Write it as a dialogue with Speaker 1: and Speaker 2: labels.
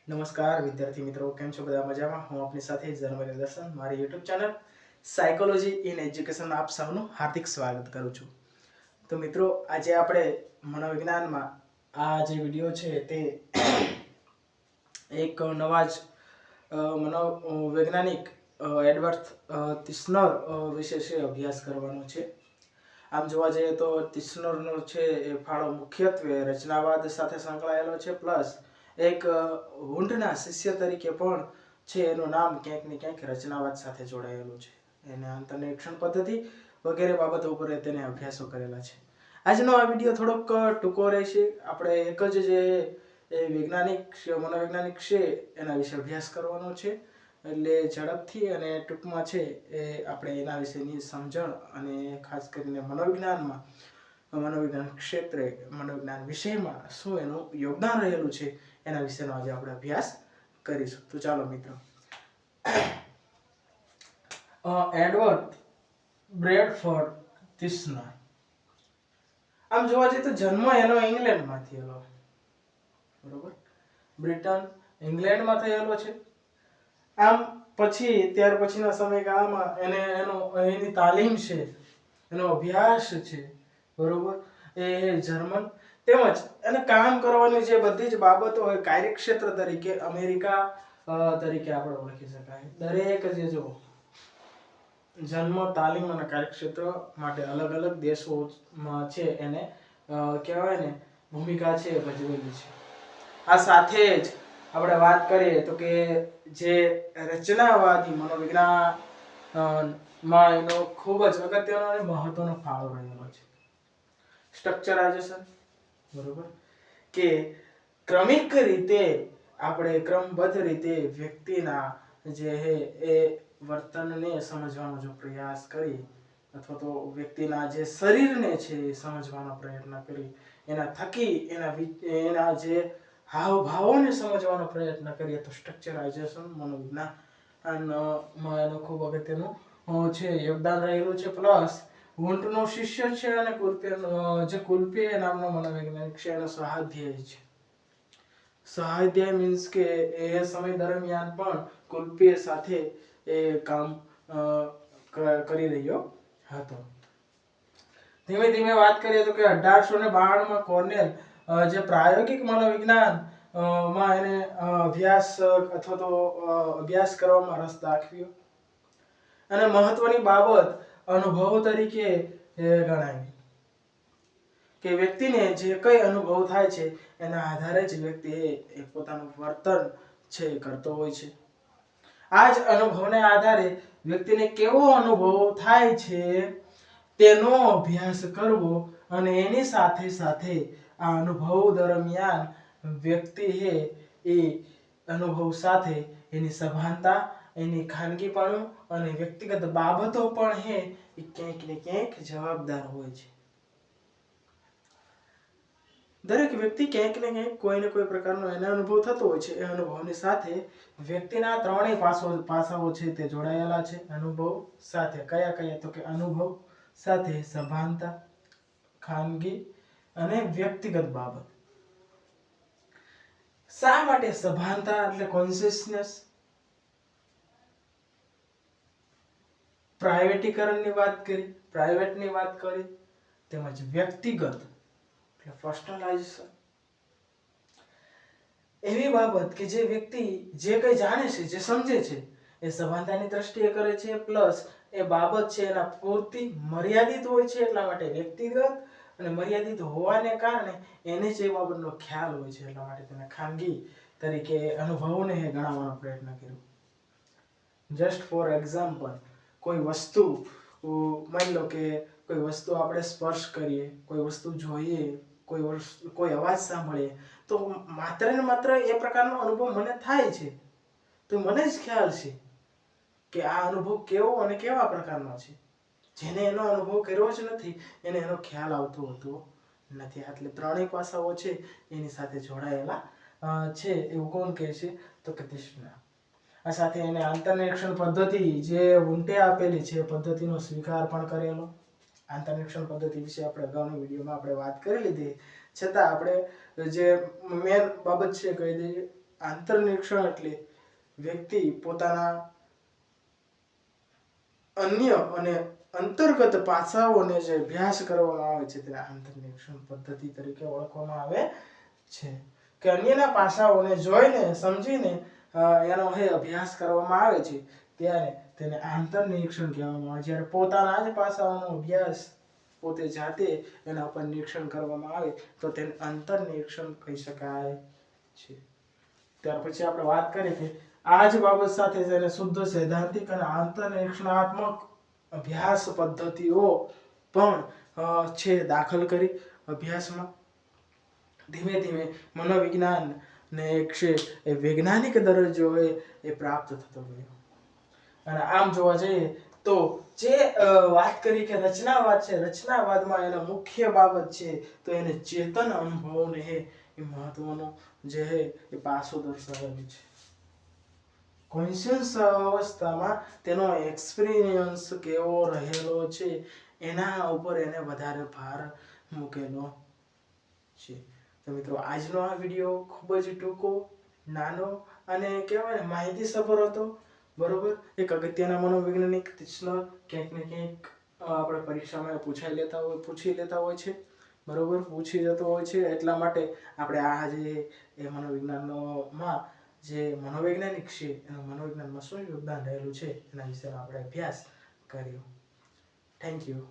Speaker 1: નમસ્કાર વિદ્યાર્થી મિત્રો, કેમ છો? બધા મજામાં? હું આપની સાથે જર્મન દર્શન, મારી YouTube channel psychology in education આપ સૌનું હાર્દિક સ્વાગત કરું છું. તો મિત્રો, આજે આપણે મનોવિજ્ઞાનમાં આ જે વિડીયો છે તે એક નવા જ મનોવૈજ્ઞાનિક એડવર્ડ તિસ્નર વિશે છે અભ્યાસ કરવાનો છે. આમ જોવા જઈએ તો તિસ્નરનો છે એ ફાળો મુખ્યત્વે રચનાવાદ સાથે સંકળાયેલો છે, પ્લસ એક વુન્ડના શિષ્ય તરીકે પણ છે એનું નામ ક્યાંક ને ક્યાંક રચનાવાદ સાથે જોડાયેલું છે. એને આંતરનિરીક્ષણ પદ્ધતિ વગેરે બાબતો ઉપર તેને અભ્યાસો કરેલા છે. આજનો આ વિડીયો થોડોક ટૂંકો રહેશે. આપણે એક જ જે વૈજ્ઞાનિક મનોવૈજ્ઞાનિક છે એના વિશે અભ્યાસ કરવાનો છે, એટલે ઝડપથી અને ટૂંકમાં છે એ આપણે એના વિશેની સમજણ અને ખાસ કરીને મનોવિજ્ઞાન ક્ષેત્રે મનોવિજ્ઞાન વિષયમાં શું એનું યોગદાન રહેલું છે એના વિશેનો આજે આપણે અભ્યાસ કરીશું. તો ચાલો મિત્રો, એડવર્ડ બ્રેડફોર્ડ તિસ્નર. આમ જોવા જઈએ તો જન્મ એનો ઇંગ્લેન્ડમાં થયેલો, બરોબર, બ્રિટન ઇંગ્લેન્ડમાં થયેલો છે. આમ ત્યાર પછીના સમયગાળામાં એની તાલીમ છે, એનો અભ્યાસ છે, બરોબર, એ જર્મન તેમજ એને કામ કરવાની જે બધી જ બાબતો હોય કાર્યક્ષેત્ર તરીકે અમેરિકા તરીકે આપણે ઓળખી શકાય. દરેક જે જો જન્મ, તાલીમ અને કાર્યક્ષેત્ર માટે અલગ અલગ દેશોમાં છે એને કહેવાય ને ભૂમિકા છે ભજવેલી છે. આ સાથે જ આપણે વાત કરીએ તો કે જે રચનાવાદી મનોવિજ્ઞાન માં એનો ખૂબ જ અગત્યનો અને મહત્વનો ફાળો રહેલો છે. સ્ટ્રક્ચરાઇઝેશન, બરોબર, કે ક્રમિક રીતે આપણે ક્રમબદ્ધ રીતે વ્યક્તિના જે એ વર્તનને સમજવાનો જો પ્રયાસ કરી અથવા તો વ્યક્તિના જે શરીરને છે એ સમજવાનો પ્રયત્ન કરી, એના થકી એના જે હાવભાવોને સમજવાનો પ્રયત્ન કરીએ તો સ્ટ્રક્ચરાઇઝેશન મનોવિજ્ઞાનમાં એનું ખૂબ અગત્યનું છે યોગદાન રહેલું છે. પ્લસ વુન્ટનો શિષ્ય છે અને કુલ્પે નામનો મનોવૈજ્ઞાનિક છે એનો સ્વાધ્યાય છે. સ્વાધ્યાય મીન્સ કે એ સમય દરમિયાન પણ કુલ્પે સાથે એ કામ કરી રહ્યો હતો. ધીમે ધીમે વાત કરીએ તો કે 1892 માં કોર્નેલ જે પ્રાયોગિક મનોવિજ્ઞાન માં એને અભ્યાસ કરવામાં રસ દાખવ્યો અને મહત્વની બાબત અનુભવ તરીકે ગણાવી કે વ્યક્તિને જે કઈ અનુભવ થાય છે એના આધારે જ વ્યક્તિ એ પોતાનું વર્તન છે કરતો હોય છે. આ જ અનુભવને આધારે વ્યક્તિને કેવો અનુભવ થાય છે તેનો અભ્યાસ કરવો અને એની સાથે સાથે આ અનુભવ દરમિયાન વ્યક્તિ એ અનુભવ સાથે એની સભાનતા, એની ખાનગીપણું અને વ્યક્તિગત બાબતો પણ એ ક્યાંક ને ક્યાંક જવાબદાર હોય છે. દરેક વ્યક્તિ ક્યાંક ને ક્યાંક કોઈ ને કોઈ પ્રકારનો એને અનુભવ થતો હોય છે. એ અનુભવની સાથે વ્યક્તિના ત્રણેય પાસાઓ છે તે જોડાયેલા છે. અનુભવ સાથે કયા તો કે અનુભવ સાથે સભાનતા, ખાનગી અને વ્યક્તિગત બાબત. શા માટે સભાનતા એટલે કોન્શિયસનેસ, પ્રાઇવેટીકરણની વાત કરી, તેમજ વ્યક્તિગત એટલે પર્સનલાઇઝેશન. એવી બાબત કે જે વ્યક્તિ જે કંઈ જાણે છે, જે સમજે છે એ સભાનતાની દ્રષ્ટિએ કરે છે, પ્લસ એ બાબત છે એના પૂરતી મર્યાદિત હોય છે, એટલા માટે વ્યક્તિગત અને મર્યાદિત હોવાને કારણે એને જે બાબતનો ખ્યાલ હોય છે એટલા માટે તેને ખાનગી તરીકે અનુભવોને ગણાવવાનો પ્રયત્ન કર્યો. જસ્ટ ફોર એક્ઝામ્પલ, કોઈ વસ્તુ માની લો કે કોઈ વસ્તુ આપણે સ્પર્શ કરીએ, કોઈ વસ્તુ જોઈએ, કોઈ અવાજ સાંભળીએ તો માત્ર ને માત્ર એ પ્રકારનો અનુભવ મને થાય છે તો મને જ ખ્યાલ છે કે આ અનુભવ કેવો અને કેવા પ્રકારનો છે. જેને એનો અનુભવ કર્યો જ નથી એને એનો ખ્યાલ આવતો હોતો નથી. એટલે ત્રણેય પાસાઓ છે એની સાથે જોડાયેલા છે એવું કોણ કહે છે તો કે તિસ્નર. આ સાથે એને આંતરનિરીક્ષણ પદ્ધતિ જે વુન્ટે આપેલી છે પદ્ધતિનો સ્વીકાર પણ કરેલો. આંતરનિરીક્ષણ પદ્ધતિ વિશે આપણે અગાઉની વિડીયોમાં આપણે વાત કરી લીધી, છતાં આપણે જે મેન બાબત છે કહી દઈએ. આંતરનિરીક્ષણ એટલે વ્યક્તિ પોતાના અન્ય અને અંતર્ગત પાસાઓને જે અભ્યાસ કરવામાં આવે છે તેને આંતરનિરીક્ષણ પદ્ધતિ તરીકે ઓળખવામાં આવે છે. કે અન્યના પાસાઓને જોઈને સમજીને એનો અભ્યાસ કરવામાં આવે છે ત્યારે તેને આંતરનિરીક્ષણ કહેવામાં આવે છે. જ્યારે પોતાના જ પાસાઓનો અભ્યાસ પોતે જાતે એના ઉપર નિરીક્ષણ કરવામાં આવે તો તેને અંતરનિરીક્ષણ કહી શકાય છે. ત્યાર પછી આપણે વાત કરીએ કે આ જ બાબત સાથે તેને શુદ્ધ સૈદ્ધાંતિક અને આંતરનિરીક્ષણાત્મક અભ્યાસ પદ્ધતિઓ પણ છે દાખલ કરી અભ્યાસમાં. ધીમે ધીમે મનોવિજ્ઞાન ને એ વૈજ્ઞાનિક દરજ્જો એ પ્રાપ્ત થતો ગયો. અને આમ જોવા જઈએ તો જે વાત કરી કે રચનાવાદ છે, રચનાવાદમાં એનો મુખ્ય બાબત છે તો એને ચેતન અનુભવોને એ મહત્વનો જે એ પાસો દર્શાવેલું છે. કોન્શિયસ અવસ્થામાં તેનો એક્સપિરિયન્સ કેવો રહેલો છે એના ઉપર એને વધારે ભાર મૂકેલો છે. તો મિત્રો આજનો આ વિડીયો ખૂબ જ ટૂંકો, નાનો અને કહેવાય ને માહિતીસભર હતો. બરોબર, એક અગત્યના મનોવૈજ્ઞાનિક પ્રશ્ન ક્યાંક ને ક્યાંક આપણે પરીક્ષામાં પૂછી લેતા હોય છે. બરોબર, પૂછી જતો હોય છે. એટલા માટે આપણે આ જે એ મનોવિજ્ઞાનોમાં જે મનોવૈજ્ઞાનિક છે એનું મનોવિજ્ઞાનમાં શું યોગદાન રહેલું છે એના વિશે આપણે અભ્યાસ કર્યો. Thank you.